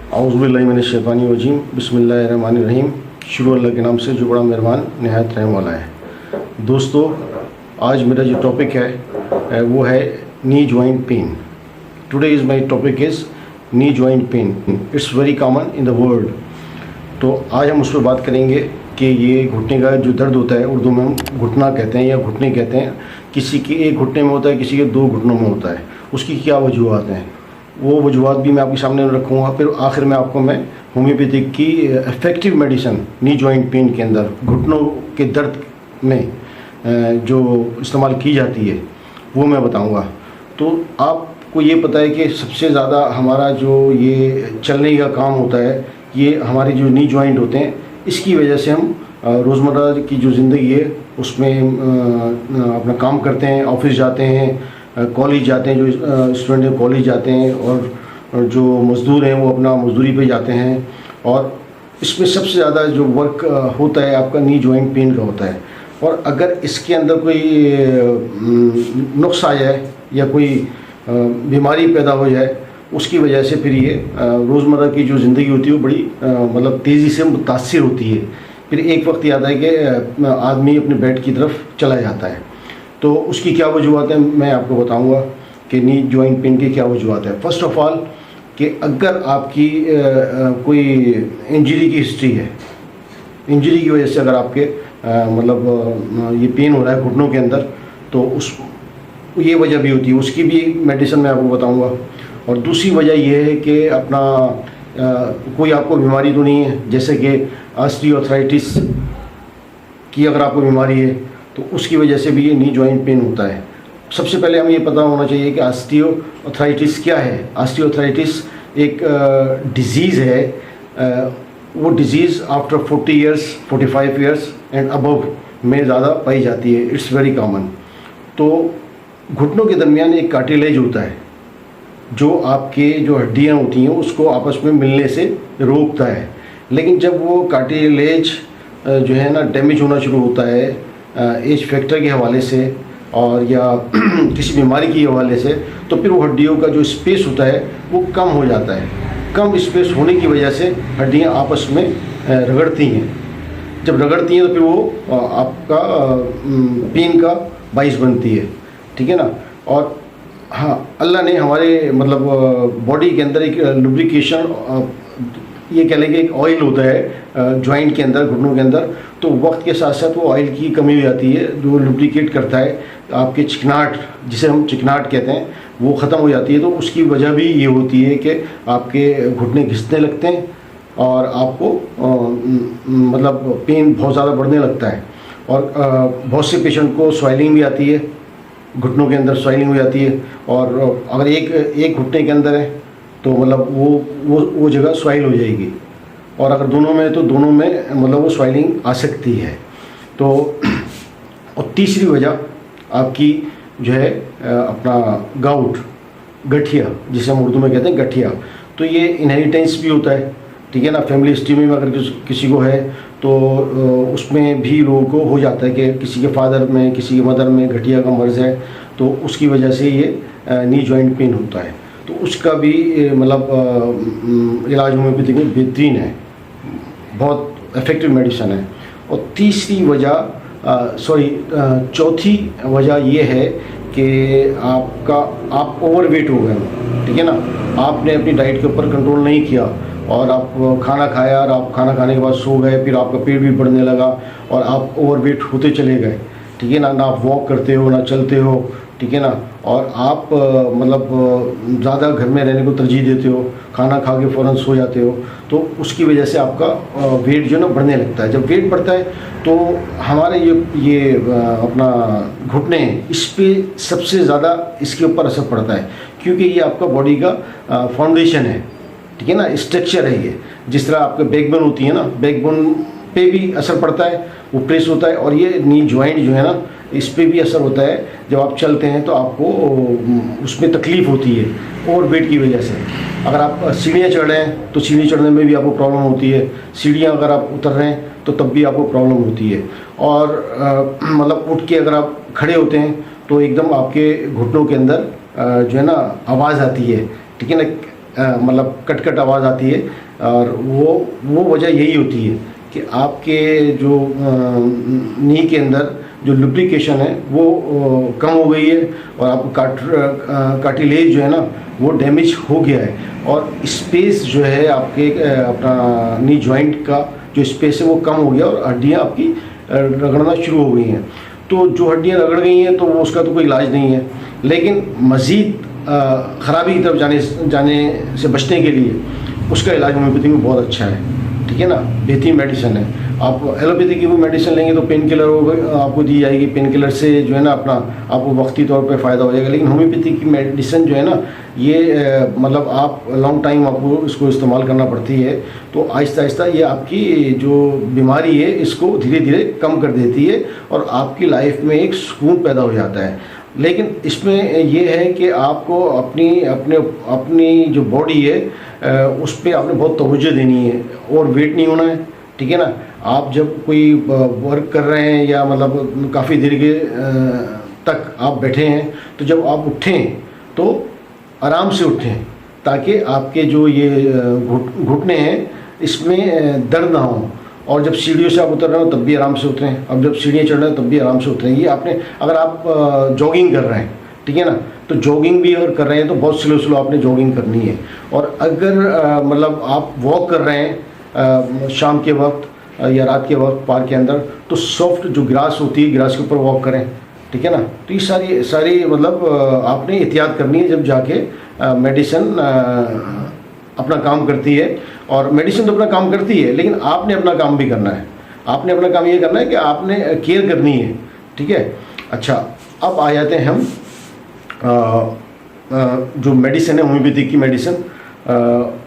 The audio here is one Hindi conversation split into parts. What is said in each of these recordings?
औज़ुबिल्लाहिमिनश्शैतानिर्रजीम बिस्मिल्लाहिर्रहमानिर्रहीम। शुरू अल्लाह के नाम से जो बड़ा मेहरबान नहायत रहम वाला है। दोस्तों, आज मेरा जो टॉपिक है वो है knee joint pain. Today is my topic is knee joint pain. It's very common in the world. तो आज हम उस पर बात करेंगे कि ये घुटने का जो दर्द होता है, उर्दू में हम घुटना कहते हैं या घुटने कहते हैं। किसी के एक घुटने में होता है, किसी के दो घुटनों में होता है। उसकी क्या वजूहत हैं, वो वजूहत भी मैं आपके सामने रखूँगा। फिर आखिर में आपको मैं होम्योपैथिक की effective medicine knee joint pain के अंदर घुटनों के दर्द में जो इस्तेमाल की जाती है वो मैं बताऊँगा। तो आपको ये पता है कि सबसे ज़्यादा हमारा जो ये चलने का काम होता है, ये हमारे जो नी जॉइंट होते हैं, इसकी वजह से हम रोज़मर्रा की जो ज़िंदगी है उसमें अपना काम करते हैं, ऑफिस जाते हैं, कॉलेज जाते हैं, जो स्टूडेंट कॉलेज जाते हैं, और जो मज़दूर हैं वो अपना मज़दूरी पे जाते हैं। और इसमें सबसे ज़्यादा जो वर्क होता है आपका नी जॉइंट पेन का होता है। और अगर इसके अंदर कोई नुक्स आ जाए या कोई बीमारी पैदा हो जाए, उसकी वजह से फिर ये रोज़मर्रा की जो ज़िंदगी होती है वो बड़ी मतलब तेज़ी से मुतासिर होती है। फिर एक वक्त याद है कि आदमी अपने बेड की तरफ चला जाता है। तो उसकी क्या वजूहत है मैं आपको बताऊंगा कि नी जॉइंट पेन की क्या वजूहत है। फ़र्स्ट ऑफ़ ऑल कि अगर आपकी कोई इंजरी की हिस्ट्री है, इंजरी की वजह से अगर आपके मतलब ये पेन हो रहा है घुटनों के अंदर, तो उस ये वजह भी होती है, उसकी भी मेडिसिन मैं आपको बताऊंगा। और दूसरी वजह यह है कि अपना कोई आपको बीमारी तो नहीं है, जैसे कि ऑस्टियोआर्थराइटिस की अगर आपको बीमारी है तो उसकी वजह से भी ये नी जॉइंट पेन होता है। सबसे पहले हमें ये पता होना चाहिए कि ऑस्टियोआर्थराइटिस क्या है। ऑस्टियोआर्थराइटिस एक डिज़ीज़ है। वो disease after 40 years 45 years and above में ज़्यादा पाई जाती है। It's very common. तो घुटनों के दरमियान एक कार्टिलेज होता है जो आपके जो हड्डियाँ होती हैं उसको आपस में मिलने से रोकता है। लेकिन जब वो कार्टिलेज जो है ना डैमेज होना शुरू होता है एज फैक्टर के हवाले से और या किसी बीमारी के हवाले से, तो फिर वो हड्डियों का जो स्पेस होता है वो कम हो जाता है। कम स्पेस होने की वजह से हड्डियाँ आपस में रगड़ती हैं। जब रगड़ती हैं तो फिर वो आपका पेन का बाइस बनती है, ठीक है ना। और हाँ, अल्लाह ने हमारे मतलब बॉडी के अंदर एक लुब्रिकेशन, ये कह लेंगे एक ऑयल होता है जॉइंट के अंदर, घुटनों के अंदर। तो वक्त के साथ साथ वो ऑयल की कमी हो जाती है जो लुब्रिकेट करता है आपके चिकनाहट, जिसे हम चिकनाहट कहते हैं, वो ख़त्म हो जाती है। तो उसकी वजह भी ये होती है कि आपके घुटने घिसने लगते हैं और आपको मतलब पेन बहुत ज़्यादा बढ़ने लगता है। और बहुत से पेशेंट को स्वेलिंग भी आती है, घुटनों के अंदर स्वेलिंग हो जाती है। और अगर एक घुटने के अंदर है तो मतलब वो जगह स्वेल हो जाएगी, और अगर दोनों में है तो दोनों में मतलब वो स्वेलिंग आ सकती है। तो और तीसरी वजह आपकी जो है अपना गाउट, गठिया, जिसे हम उर्दू में कहते हैं गठिया। तो ये इनहेरिटेंस भी होता है, ठीक है ना। फैमिली हिस्ट्री में अगर किसी को है तो उसमें भी लोगों को हो जाता है कि किसी के फादर में, किसी के मदर में गठिया का मर्ज़ है, तो उसकी वजह से ये नी जॉइंट पेन होता है। तो उसका भी मतलब इलाज होम्योपैथी में बेहतरीन है, बहुत इफ़ेक्टिव मेडिसिन है। और तीसरी वजह चौथी वजह ये है कि आप ओवरवेट हो गए, ठीक है ना। आपने अपनी डाइट के ऊपर कंट्रोल नहीं किया और आप खाना खाया और आप खाना खाने के बाद सो गए, फिर आपका पेट भी बढ़ने लगा और आप ओवरवेट होते चले गए, ठीक है ना। ना आप वॉक करते हो, ना चलते हो, ठीक है ना। और आप मतलब ज़्यादा घर में रहने को तरजीह देते हो, खाना खा के फ़ौरन सो जाते हो, तो उसकी वजह से आपका वेट जो है ना बढ़ने लगता है। जब वेट बढ़ता है तो हमारे ये अपना घुटने, इस पर सबसे ज़्यादा इसके ऊपर असर पड़ता है, क्योंकि ये आपका बॉडी का फाउंडेशन है, ठीक है ना, स्ट्रक्चर है ये। जिस तरह आपके बैकबोन होती है ना, बैकबोन पे भी असर पड़ता है, वो प्रेस होता है। और ये नी जॉइंट जो है ना, इस पे भी असर होता है। जब आप चलते हैं तो आपको उसमें तकलीफ़ होती है ओवर वेट की वजह से। अगर आप सीढ़ियाँ चढ़ रहे हैं तो सीढ़ी चढ़ने में भी आपको प्रॉब्लम होती है, सीढ़ियाँ अगर आप उतर रहे हैं तो तब भी आपको प्रॉब्लम होती है। और मतलब उठ के अगर आप खड़े होते हैं तो एकदम आपके घुटनों के अंदर जो है ना आवाज़ आती है, ठीक है ना। मतलब कट कट आवाज़ आती है, और वो वजह यही होती है कि आपके जो नी के अंदर जो लुब्रिकेशन है वो कम हो गई है, और आपको कार्टिलेज जो है ना वो डैमेज हो गया है, और स्पेस जो है आपके अपना नी जॉइंट का जो स्पेस है वो कम हो गया, और हड्डियाँ आपकी रगड़ना शुरू हो गई हैं। तो जो हड्डियाँ रगड़ गई हैं तो वो उसका तो कोई इलाज नहीं है, लेकिन मज़ीद ख़राबी की तरफ जाने से बचने के लिए उसका इलाज होम्योपैथी में बहुत अच्छा है, ठीक है ना, बेहतरीन मेडिसिन है। आप एलोपैथी की वो मेडिसिन लेंगे तो पेन किलर आपको दी जाएगी, पेन किलर से जो है ना अपना आपको वक्ती तौर पे फ़ायदा हो जाएगा, लेकिन होम्योपैथी की मेडिसिन जो है ना ये मतलब आप लॉन्ग टाइम आपको इसको इस्तेमाल करना पड़ती है, तो आहिस्ता आहिस्ता ये आपकी जो बीमारी है इसको धीरे धीरे कम कर देती है, और आपकी लाइफ में एक सुकून पैदा हो जाता है। लेकिन इसमें ये है कि आपको अपनी जो बॉडी है उस पर आपने बहुत तवज्जो देनी है, और वेट नहीं होना है, ठीक है ना। आप जब कोई वर्क कर रहे हैं या मतलब काफ़ी देर के तक आप बैठे हैं, तो जब आप उठें तो आराम से उठें, ताकि आपके जो ये घुटने हैं इसमें दर्द ना हो, और जब सीढ़ियों से आप उतर रहे हो तब भी आराम से उतरें, अब जब सीढ़ियाँ चढ़ रहे हैं तब भी आराम से उतरें। ये आपने अगर आप जॉगिंग कर रहे हैं, ठीक है ना, तो जॉगिंग भी अगर कर रहे हैं तो बहुत स्लो स्लो आपने जॉगिंग करनी है। और अगर मतलब आप वॉक कर रहे हैं शाम के वक्त या रात के वक्त पार्क के अंदर, तो सॉफ्ट जो ग्रास होती है ग्रास के ऊपर वॉक करें, ठीक है ना। तो ये सारी मतलब आपने एहतियात करनी है जब जाके मेडिसिन अपना काम करती है। और मेडिसिन तो अपना काम करती है, लेकिन आपने अपना काम भी करना है। आपने अपना काम ये करना है कि आपने केयर करनी है, ठीक है। अच्छा, अब आ जाते हैं हम जो मेडिसिन है होम्योपैथिक की मेडिसिन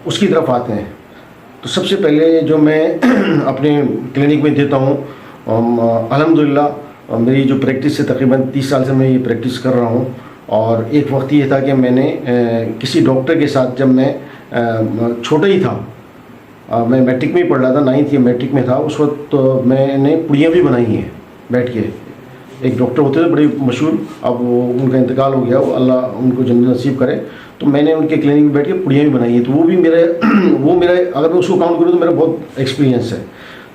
उसकी तरफ आते हैं। तो सबसे पहले जो मैं अपने क्लिनिक में देता हूँ, अल्हम्दुलिल्लाह मेरी जो प्रैक्टिस है तकरीबन 30 साल से मैं ये प्रैक्टिस कर रहा हूँ। और एक वक्त ये था कि मैंने किसी डॉक्टर के साथ, जब मैं छोटा ही था, मैं मैट्रिक में ही पढ़ रहा था, 9th या मैट्रिक में था उस वक्त, तो मैंने पुड़ियाँ भी बनाई हैं बैठ के। एक डॉक्टर होते थे बड़े मशहूर, अब वो उनका इंतकाल हो गया, वो अल्लाह उनको जन्नत नसीब करे। तो मैंने उनके क्लिनिक में बैठ के पुड़ियाँ भी बनाई हैं, तो वो मेरे अगर मैं उसको काउंट करूँ तो मेरा बहुत एक्सपीरियंस है।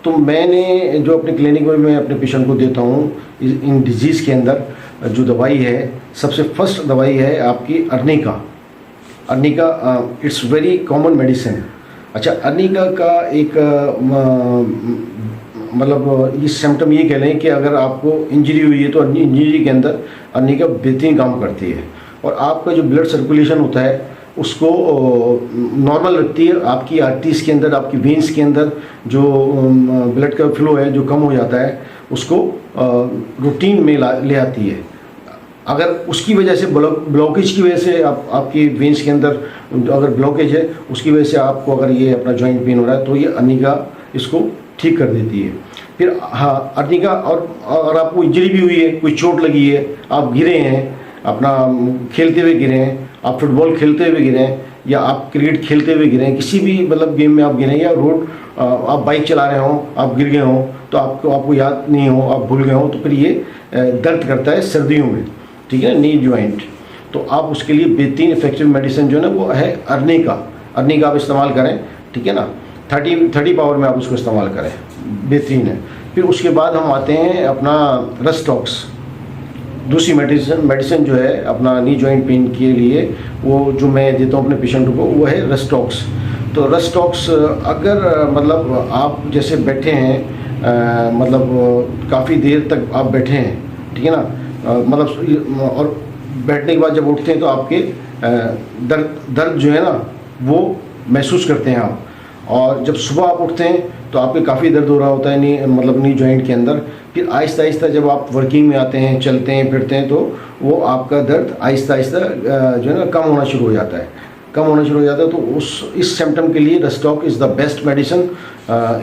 तो मैंने जो अपने क्लिनिक में मैं अपने पेशेंट को देता हूँ इन डिजीज़ के अंदर, जो दवाई है सबसे फर्स्ट दवाई है आपकी arnica. It's very common medicine. अच्छा, अर्निका का एक मतलब ये सिम्टम ये कह लें कि अगर आपको इंजरी हुई है तो इंजरी के अंदर अर्निका बेहतरीन काम करती है, और आपका जो ब्लड सर्कुलेशन होता है उसको नॉर्मल रखती है। आपकी आर्टरीज के अंदर, आपकी वेंस के अंदर जो ब्लड का फ्लो है जो कम हो जाता है उसको रूटीन में ले आती है। अगर उसकी वजह से ब्लॉकेज की वजह से आपकी वेंस के अंदर अगर ब्लॉकेज है, उसकी वजह से आपको अगर ये अपना जॉइंट पेन हो रहा है, तो ये अर्निका इसको ठीक कर देती है। फिर हाँ, अर्निका, और अगर आपको इंजरी भी हुई है, कोई चोट लगी है, आप गिरे हैं, अपना खेलते हुए गिरे हैं, आप फुटबॉल खेलते हुए गिरे हैं, या आप क्रिकेट खेलते हुए गिरे हैं, किसी भी मतलब गेम में आप गिरे हैं, या रोड आप बाइक चला रहे हो, आप गिर गए हो, तो आपको याद नहीं हो, आप भूल गए हो, तो फिर ये दर्द करता है सर्दियों में, ठीक है, नी जॉइंट। तो आप उसके लिए बेहतरीन इफेक्टिव मेडिसिन जो है ना वो है अर्निका आप इस्तेमाल करें, ठीक है ना। 30 पावर में आप उसको इस्तेमाल करें, बेहतरीन है। फिर उसके बाद हम आते हैं अपना रस्टॉक्स। दूसरी मेडिसिन जो है अपना नी जॉइंट पेन के लिए, वो जो मैं देता हूँ अपने पेशेंट को, वो है रस्टॉक्स। तो रस्टॉक्स अगर मतलब आप जैसे बैठे हैं मतलब काफ़ी देर तक आप बैठे हैं, ठीक है ना, मतलब और बैठने के बाद जब उठते हैं तो आपके दर्द जो है ना वो महसूस करते हैं आप। और जब सुबह आप उठते हैं तो आपके काफ़ी दर्द हो रहा होता है नी जॉइंट के अंदर। फिर आहिस्ता आहिस्ता जब आप वर्किंग में आते हैं, चलते हैं फिरते हैं, तो वो आपका दर्द आहिस्ता आहिस्ता जो है ना कम होना शुरू हो जाता है। तो इस सिम्टम के लिए rhus tox is the best medicine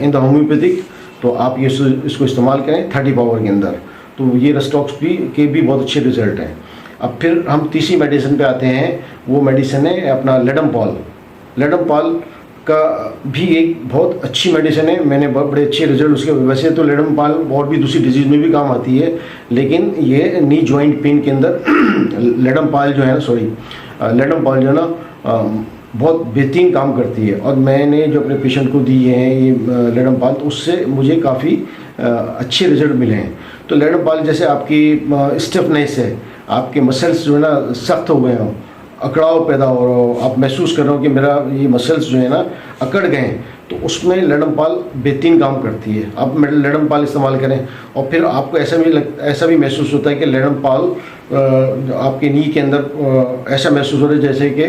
in the homeopathic. तो आप ये इसको इस्तेमाल करें 30 पावर के अंदर। तो ये रस्टॉक्स के भी बहुत अच्छे रिजल्ट हैं। अब फिर हम तीसरी मेडिसिन पे आते हैं, वो मेडिसिन है अपना लेडमपाल का भी एक बहुत अच्छी मेडिसिन है। मैंने बड़े अच्छे रिजल्ट उसके, वैसे तो लेडमपाल और भी दूसरी डिजीज़ में भी काम आती है, लेकिन ये नी जॉइंट पेन के अंदर लेडमपाल जो है ना बहुत बेहतरीन काम करती है। और मैंने जो अपने पेशेंट को दिए हैं ये लेडमपाल, तो उससे मुझे काफ़ी अच्छे रिजल्ट मिले हैं। तो लेडमपाल जैसे आपकी स्टिफनेस है, आपके मसल्स जो है ना सख्त हो गए हों, अकड़ाव पैदा हो रहा हो, आप महसूस कर रहे हो कि मेरा ये मसल्स जो है ना अकड़ गए हैं, तो उसमें लेडमपाल बेहतरीन काम करती है। आप लेडमपाल इस्तेमाल करें। और फिर आपको ऐसा भी महसूस होता है कि लेडमपाल आपके नी के अंदर ऐसा महसूस हो रहा है जैसे कि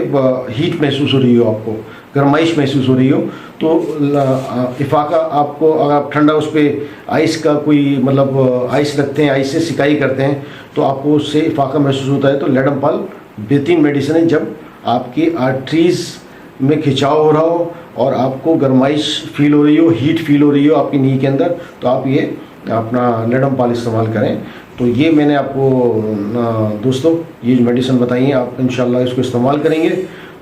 हीट महसूस हो रही हो, आपको गर्माइश महसूस हो रही हो। तो इफाका आपको, अगर आप ठंडा उस पर आइस का कोई मतलब आइस रखते हैं, आइस से सिकाई करते हैं, तो आपको उससे इफाका महसूस होता है। तो लेडमपाल बेहतरीन मेडिसिन है जब आपकी आर्टरीज में खिंचाव हो रहा हो और आपको गर्माइश फील हो रही हो, हीट फील हो रही हो आपकी नी के अंदर, तो आप ये अपना लेडमपाल इस्तेमाल करें। तो ये मैंने आपको दोस्तों ये मेडिसिन बताई है, आप इंशाल्लाह इसको इस्तेमाल करेंगे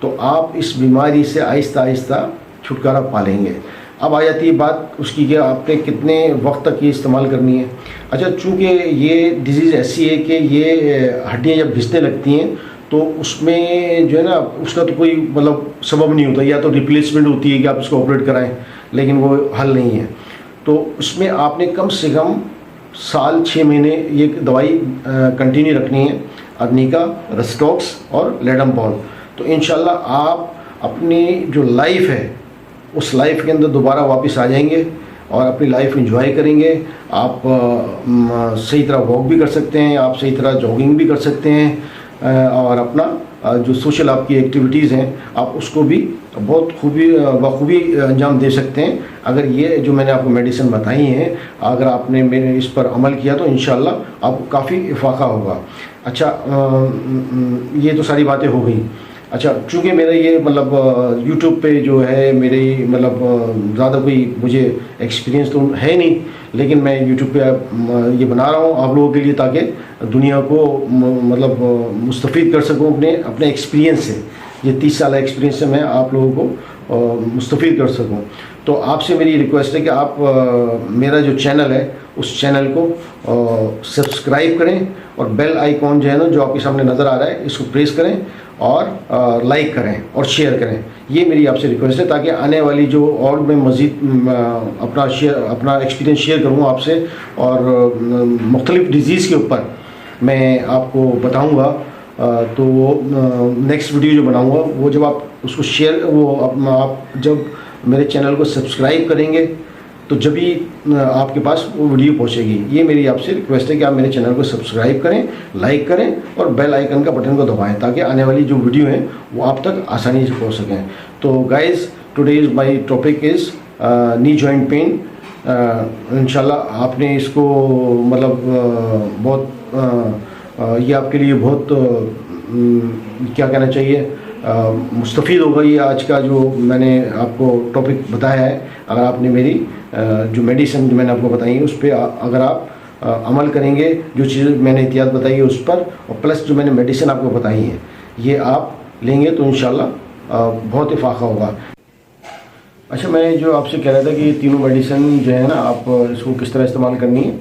तो आप इस बीमारी से आहिस्ता आहिस्ता छुटकारा पा लेंगे। अब आ जाती है बात उसकी कि आपने कितने वक्त तक ये इस्तेमाल करनी है। अच्छा, चूँकि ये डिज़ीज़ ऐसी है कि ये हड्डियाँ जब घिसने लगती हैं तो उसमें जो है ना उसका तो कोई मतलब सबब नहीं होता, या तो रिप्लेसमेंट होती है कि आप इसको ऑपरेट कराएं, लेकिन वो हल नहीं है। तो उसमें आपने कम से कम साल 6 महीने ये दवाई कंटिन्यू रखनी है, अर्निका, रेस्टॉक्स और लेडमपाल। तो इंशाल्लाह आप अपनी जो लाइफ है उस लाइफ के अंदर दोबारा वापस आ जाएंगे और अपनी लाइफ एंजॉय करेंगे। आप सही तरह वॉक भी कर सकते हैं, आप सही तरह जॉगिंग भी कर सकते हैं, और अपना जो सोशल आपकी एक्टिविटीज़ हैं आप उसको भी बहुत बखूबी अंजाम दे सकते हैं। अगर ये जो मैंने आपको मेडिसिन बताई हैं, अगर आपने मेरे इस पर अमल किया तो इंशाल्लाह आपको काफ़ी इफाका होगा। अच्छा, ये तो सारी बातें हो गई। अच्छा, चूँकि मेरा ये मतलब यूट्यूब पे जो है मेरे मतलब ज़्यादा कोई मुझे एक्सपीरियंस तो है नहीं, लेकिन मैं यूट्यूब पे ये बना रहा हूँ आप लोगों के लिए ताकि दुनिया को मतलब मुस्तफ़ीद कर सकूँ अपने एक्सपीरियंस से। ये 30 साल एक्सपीरियंस से मैं आप लोगों को मुस्तफ़ीद कर सकूँ। तो आपसे मेरी रिक्वेस्ट है कि आप मेरा जो चैनल है उस चैनल को सब्सक्राइब करें और बेल आइकॉन जो है ना जो आपके सामने नज़र आ रहा है इसको प्रेस करें और लाइक करें और शेयर करें। ये मेरी आपसे रिक्वेस्ट है ताकि आने वाली जो और मैं मज़ीद अपना एक्सपीरियंस शेयर करूँ आपसे, और मुख्तलिफ़ डिज़ीज़ के ऊपर मैं आपको बताऊँगा। तो नेक्स्ट वीडियो जो बनाऊँगा वो जब आप उसको शेयर आप जब मेरे चैनल को सब्सक्राइब करेंगे तो जब भी आपके पास वो वीडियो पहुंचेगी। ये मेरी आपसे रिक्वेस्ट है कि आप मेरे चैनल को सब्सक्राइब करें, लाइक करें और बेल आइकन का बटन को दबाएं ताकि आने वाली जो वीडियो है वो आप तक आसानी से पहुंच सकें। तो guys, today's my topic is knee joint pain. इंशाल्लाह आपने इसको मतलब बहुत ये आपके लिए बहुत क्या कहना चाहिए मुस्तफ़ीद होगा ये आज का जो मैंने आपको टॉपिक बताया है। अगर आपने मेरी जो मेडिसिन जो मैंने आपको बताई है उस पर अगर आप अमल करेंगे, जो चीज़ मैंने एहतियात बताई है उस पर, और प्लस जो मैंने मेडिसिन आपको बताई है ये आप लेंगे तो इंशाल्लाह बहुत इफाका होगा। अच्छा, मैं जो आपसे कह रहा था कि ये तीनों मेडिसिन जो है ना आप इसको किस तरह इस्तेमाल करनी है,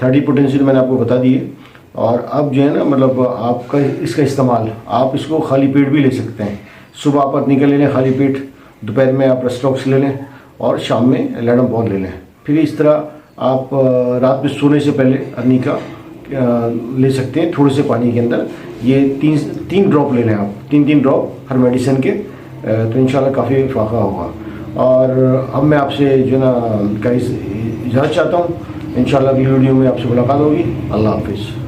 30 पोटेंशियल मैंने आपको बता दी है। और अब जो है ना मतलब आपका इसका इस्तेमाल आप इसको खाली पेट भी ले सकते हैं। सुबह आप अर्निका ले लें खाली पेट, दोपहर में आप रेस्टॉक्स ले लें और शाम में लेडमपाल ले लें। फिर इस तरह आप रात में सोने से पहले अर्निका ले सकते हैं थोड़े से पानी के अंदर। ये तीन ड्रॉप ले लें आप, 3 ड्रॉप हर मेडिसिन के, तो इंशाल्लाह काफ़ी फायदा होगा। और अब मैं आपसे जो ना गाइस इजाज़त चाहता हूँ। इंशाल्लाह अगली वीडियो में आपसे मुलाकात होगी। अल्लाह हाफिज़।